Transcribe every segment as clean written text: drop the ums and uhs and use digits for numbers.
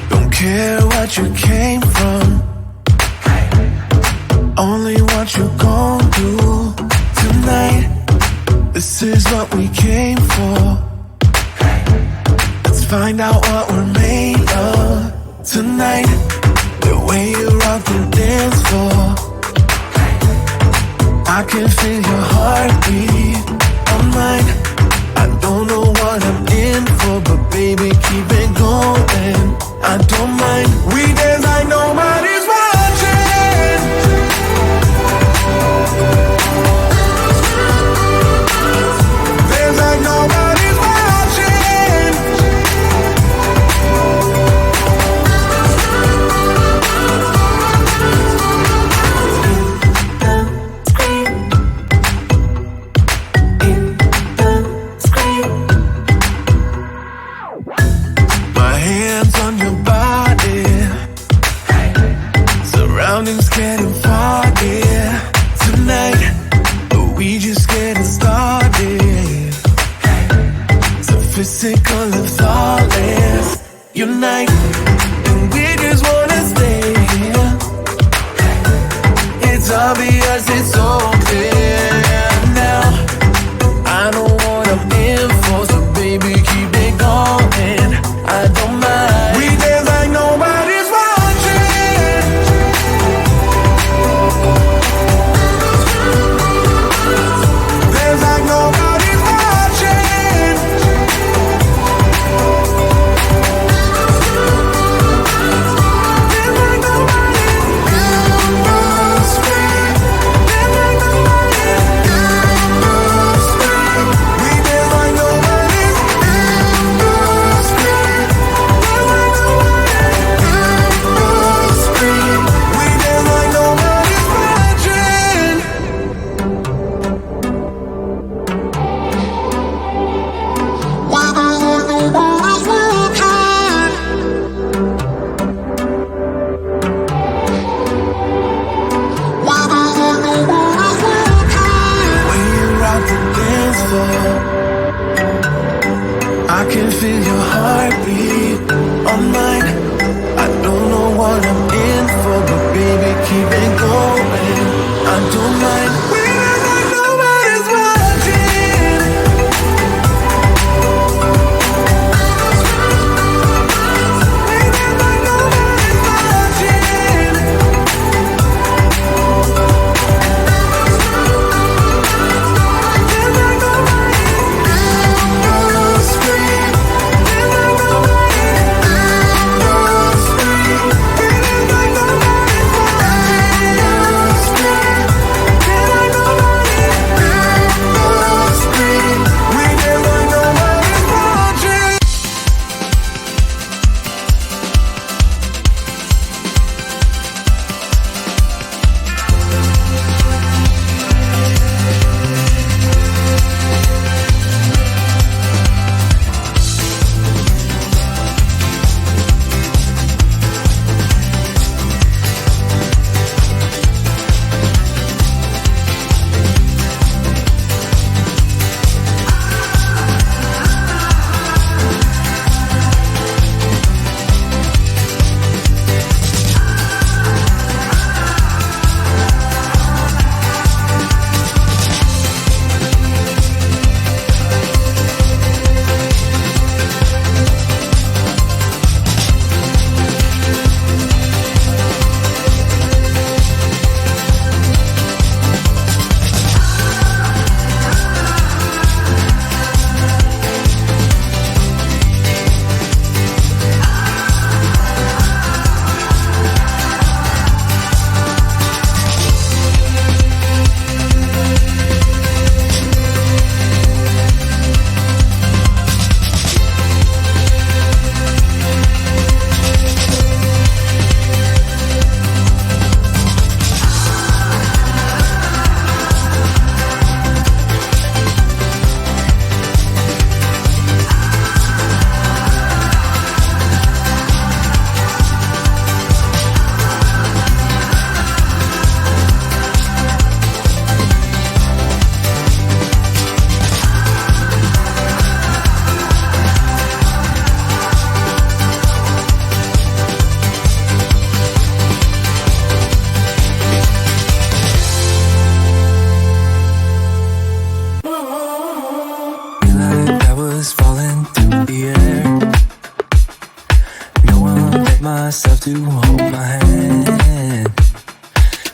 Don't care what you came from, only what you gon' do tonight. This is what we came for. Let's find out what we're made of tonight. The way you rock the dance floor, I can feel your heartbeat on mine. I don't know what I'm in for, but baby, keep it going. I don't mind. We dance like nobody's watching. Dance like nobody's watching. My hands on your body, surroundings getting foggy tonight, but we just getting started. So physical and flawless unite, and we just wanna stay here. It's obvious, it's so clear now. I know what I'm in for, so baby, keep it going. I don't mind. We dance like nobody's watching. Dance like nobody's watching. Dance like nobody's watching. Dance like nobody's watching. We dance like nobody's watching. We dance like nobody's watching. When you rock the dance floor, I can feel your heartbeat on mine. I don't know what I'm in for, but baby, keep it going. I don't mind. We dance like nobody's watching. We dance like nobody's watching. Dance like nobody's watching. Dance like nobody's watching. We dance like nobody's watching. Dance like the air. No one but myself to hold my hand.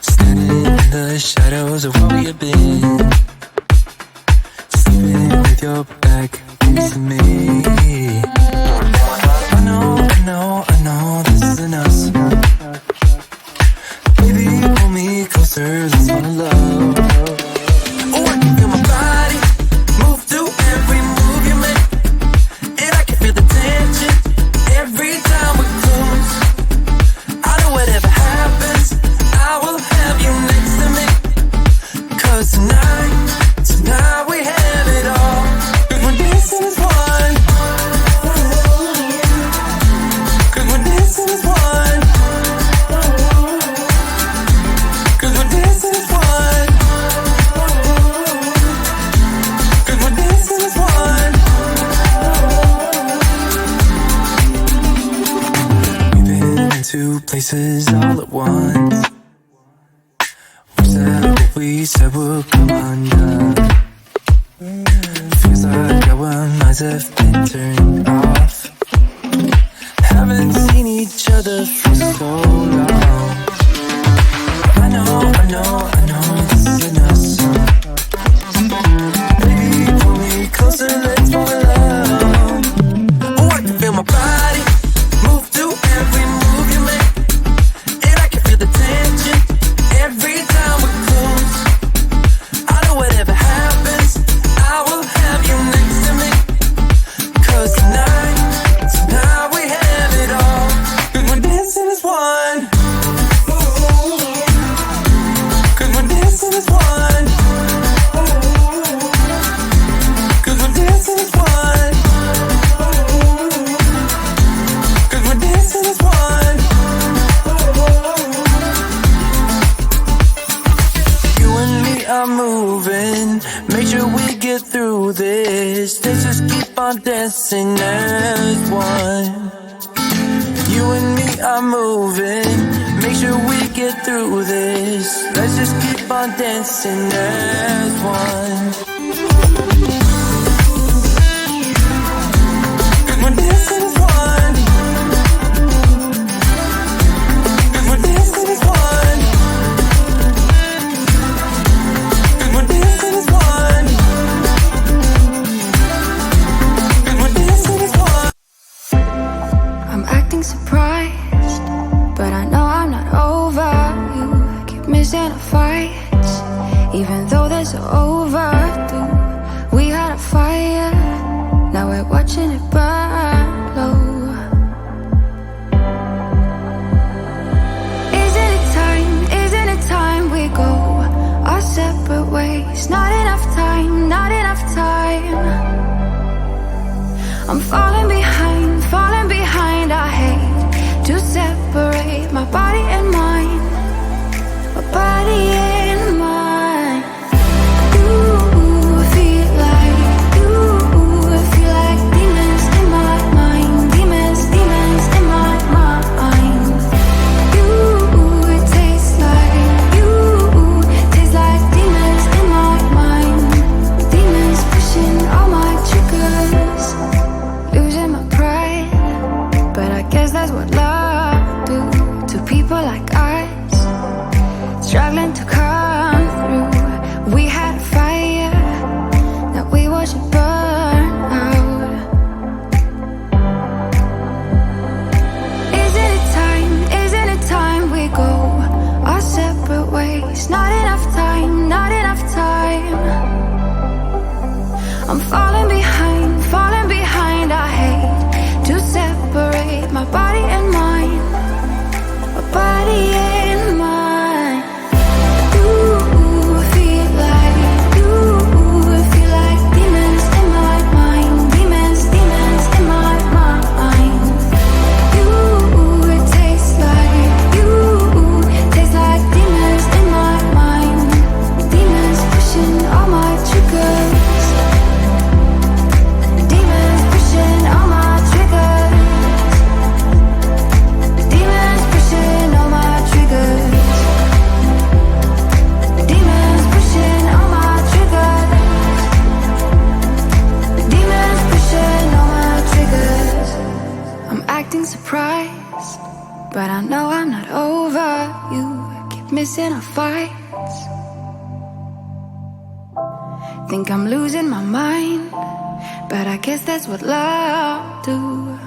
Standing in the shadows of where we have been. Sleeping with your back facing me. I know this isn't us. Baby, pull me closer, let's fall in love. Oh, I can feel my body move to every move you make. And I can feel the tension every time we close. I know whatever happens, I will have you next to me. 'Cause tonight we have it all. 'Cause we're dancing as one. 'Cause we're dancing as one. 'Cause we're dancing as one. 'Cause we're dancing as one. We've been into places all at once. Wish that what we said would come undone. Feels like our minds have been turned off. Haven't seen each other for so long. I know this isn't us. Baby, pull me closer, let's fall in love. Oh, I can feel my body move to every move you make. And I can feel the tension every time we close. I know whatever happens, I will have you next to me. 'Cause tonight we have it all. 'Cause we're dancing as one. 'Cause we're dancing as one. 'Cause we're dancing as one. 'Cause we're dancing as one. You and me are moving. Make sure we get through this. Let's just keep on dancing as one. You and me are moving. Make sure we get through this. Let's just keep on dancing as one. 'Cause we're dancing as one. 'Cause we're dancing as one. 'Cause we're dancing as one. 'Cause we're dancing as one. I'm acting surprised, but I know I'm not over you. Keep missing our fights, even though they're so overdue. We had a fire, now we're watching it burn low. Isn't it time we go our separate ways? Not enough time. I'm falling behind, I hate to separate my body and mind. My body and mind. You feel like demons in my mind. Demons in my mind. You taste like demons in my mind. Demons pushing all my triggers. Losing my pride, but I guess that's what love do to people like acting surprised, but I know I'm not over you. Keep missing our fights. Think I'm losing my mind, but I guess that's what love do.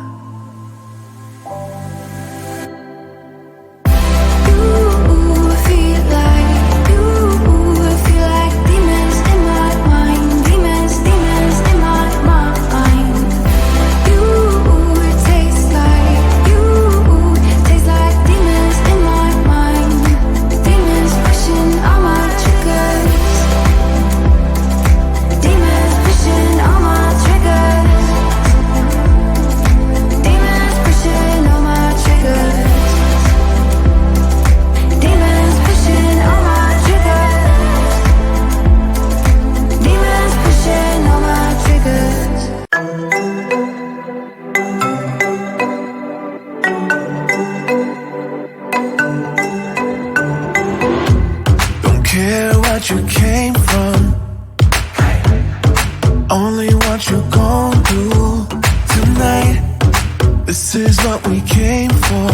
You came from, only what you gon' do tonight. This is what we came for.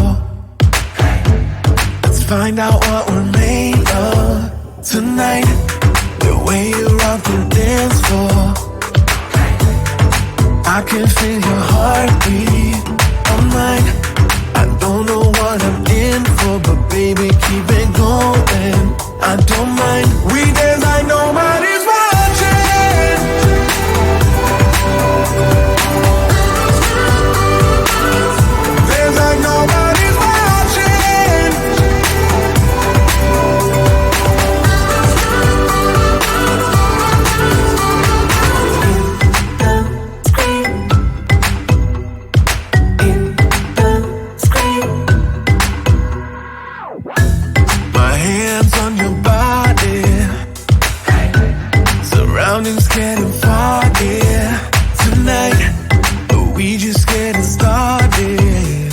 Let's find out what we're made of tonight. The way you rock the dance floor, I can feel your heartbeat all night. I don't know what I'm in for, but baby, keep it going. I don't mind. We dance like nobody's watching. Dance like nobody's watching. My hands on your body, surroundings getting foggy tonight, but we just getting started.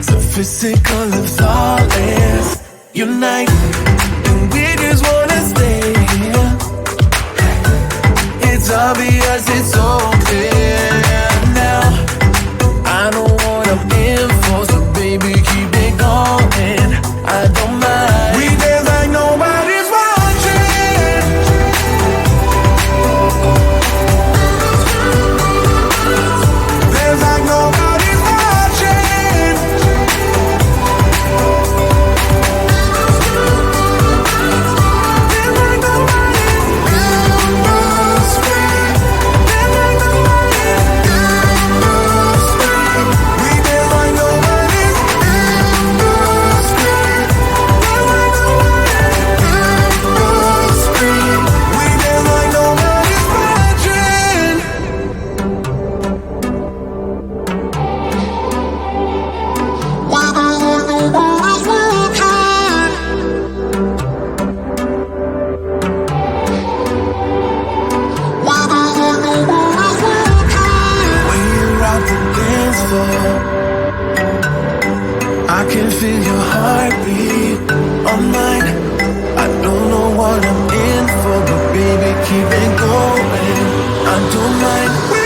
So physical and flawless unite, and we just wanna stay here. It's obvious, it's so clear now. I know what I'm in for, so baby, keep it going. I don't mind. We dance like nobody's watching. Dance like nobody's watching. Dance like nobody's watching. Dance like nobody's watching. We dance like nobody's watching. We dance like nobody's watching. When you rock the dance floor, I can feel your heartbeat on mine. I don't know what I'm in for, but baby, keep it going. I don't mind.